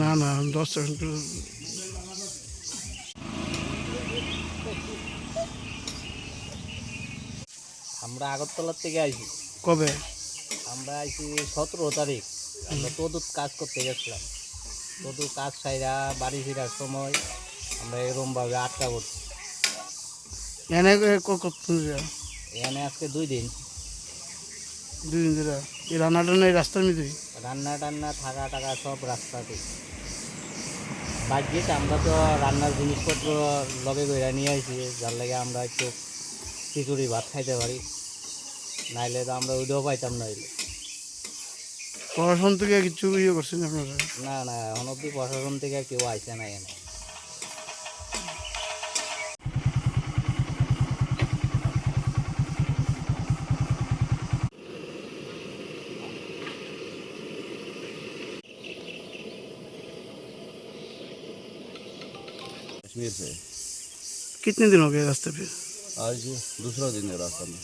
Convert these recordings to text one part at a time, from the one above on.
না না 10 সেকেন্ড আমরা আগরতলার থেকে আইছি। কবে? আমরা আইছি 17 তারিখ। আমরা তদুত কাজ করতে গেছিলাম। তদুত কাজ সাইরা বাড়ি ফেরার সময় আমরা এরমভাবে আটকা পড়ছি। এনে কতক্ষণ যায়? এখানে আজকে 2 দিন। 2 দিন ধরে এই রান্না টান্না এই রাস্তার মধ্যেই? রান্না টান্না থাকা টাকা সব রাস্তাতেই। বাহ্যিক আমরা তো রান্নার জিনিসপত্র লগে করে নিয়ে আইছি, যার লাগে আমরা একটু খিচুড়ি ভাত খাইতে পারি, নাইলে তো আমরা ওইটাও পাইতাম না। হইলে প্রশাসন থেকে কিছু ইয়ে করছেন আপনারা? না না, এখন অব্দি প্রশাসন থেকে কেউ আইসে না এখানে। कश्मीर से। कितने दिन हो गए रास्ते पे? आज दूसरा दिन है रास्ता में।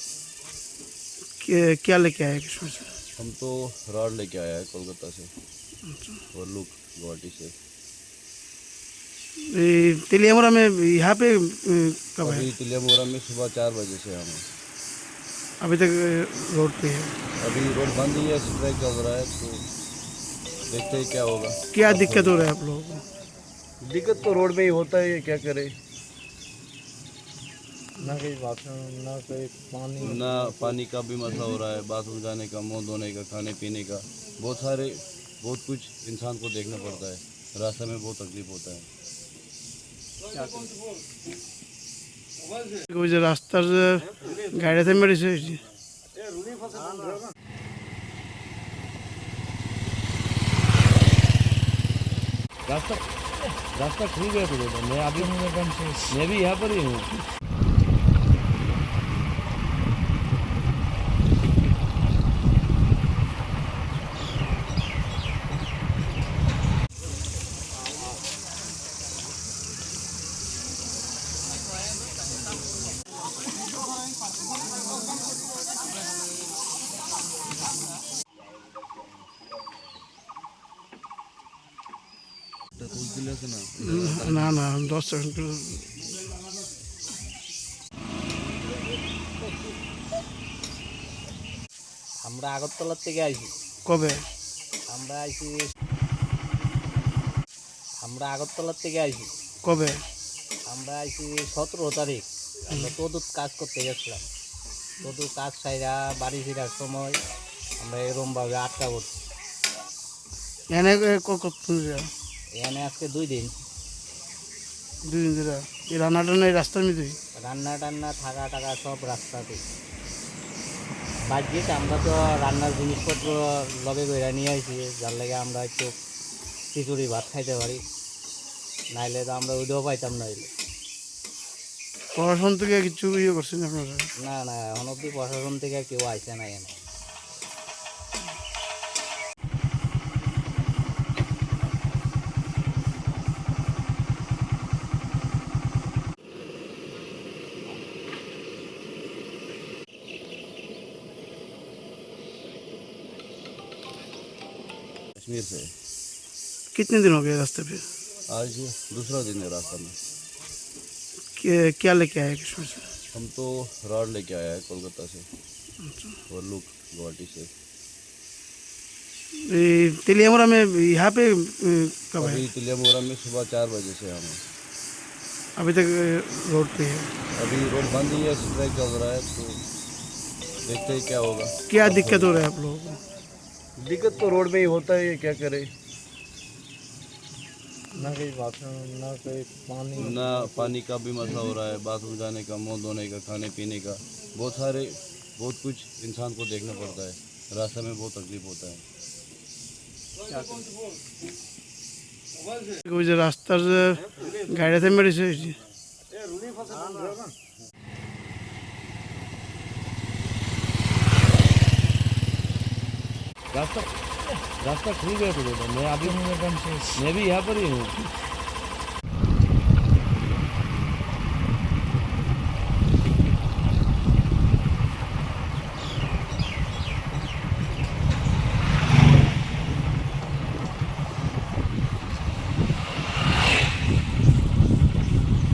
क्या लेके आए कश्मीर से? हम तो राड लेके आया है कोलकाता से और लुक गुवाहाटी से। तेलियामुरा में यहाँ पे कब है? अभी तिलियामुरा में सुबह 4 बजे से हम हैं। अभी तक रोड पे है? अभी रोड बंद ही है, स्ट्राइक चल रहा है, तो देखते हैं क्या होगा। क्या दिक्कत हो रहा है आप लोगों को? दिक्कत तो रोड में ही होता है, क्या करे। ना कहीं बाथरूम, ना कहीं पानी, ना पानी का भी मसला हो रहा है, बाथरूम जाने का, मुँह धोने का, खाने पीने का, बहुत कुछ इंसान को देखना पड़ता है। रास्ते में बहुत तकलीफ होता है। ওই যে রাস্তার যে গাড়িতে মেরেছে रास्ता ठीक है, तो मैं भी यहाँ पर ही हूँ। না না 10 সেকেন্ড আমরা আগরতলার থেকে আইছি। কবে? আমরা আগরতলার থেকে আইছি। কবে? আমরা আইছি 17 তারিখ। আমরা তদুত কাজ করতে গেছিলাম। তদুত কাজ সাইরা বাড়ি ফেরার সময় আমরা এরমভাবে আটকা পড়ছি। এনে কতক্ষণ যায়? এখানে আজকে 2 দিন। 2 দিন ধরে এই রান্না টান্না এই রাস্তার মধ্যেই? রান্না টান্না থাকা টাকা সব রাস্তাতেই। বাহ্যিক আমরা তো রান্নার জিনিসপত্র লগে করে নিয়ে আইছি, যার লাগে আমরা একটু খিচুড়ি ভাত খাইতে পারি, নাইলে তো আমরা ওইটাও পাইতাম না। হইলে প্রশাসন থেকে কিছু ইয়ে করছেন আপনারা? না না, এখন অব্দি প্রশাসন থেকে কেউ আইসে না এখানে। कश्मीर से। कितने दिन हो गए रास्ते पे? आज दूसरा दिन है रास्ता में। क्या लेके आए कश्मीर से? हम तो राड लेके आया है कोलकाता से और लुक गुवाहाटी से। तेलियामुरा में यहाँ पे कब है? अभी तिलियामुरा में सुबह 4 बजे से हम हैं। अभी तक रोड पे है? अभी रोड बंद ही है, स्ट्राइक चल रहा है, तो देखते हैं क्या होगा। क्या दिक्कत हो रहा है आप लोगों को? दिक्कत तो रोड में ही होता है, क्या करे। ना कहीं बाथरूम, ना कहीं पानी, ना पानी का भी मसला हो रहा है, बाथरूम जाने का, मुँह धोने का, खाने पीने का, बहुत कुछ इंसान को देखना पड़ता है। रास्ते में बहुत तकलीफ होता है। ওই যে রাস্তার যে গাড়িতে মেরেছে रास्ता रास्ता ठीक है तो मैं अभी मैं भी यहाँ पर ही हूँ।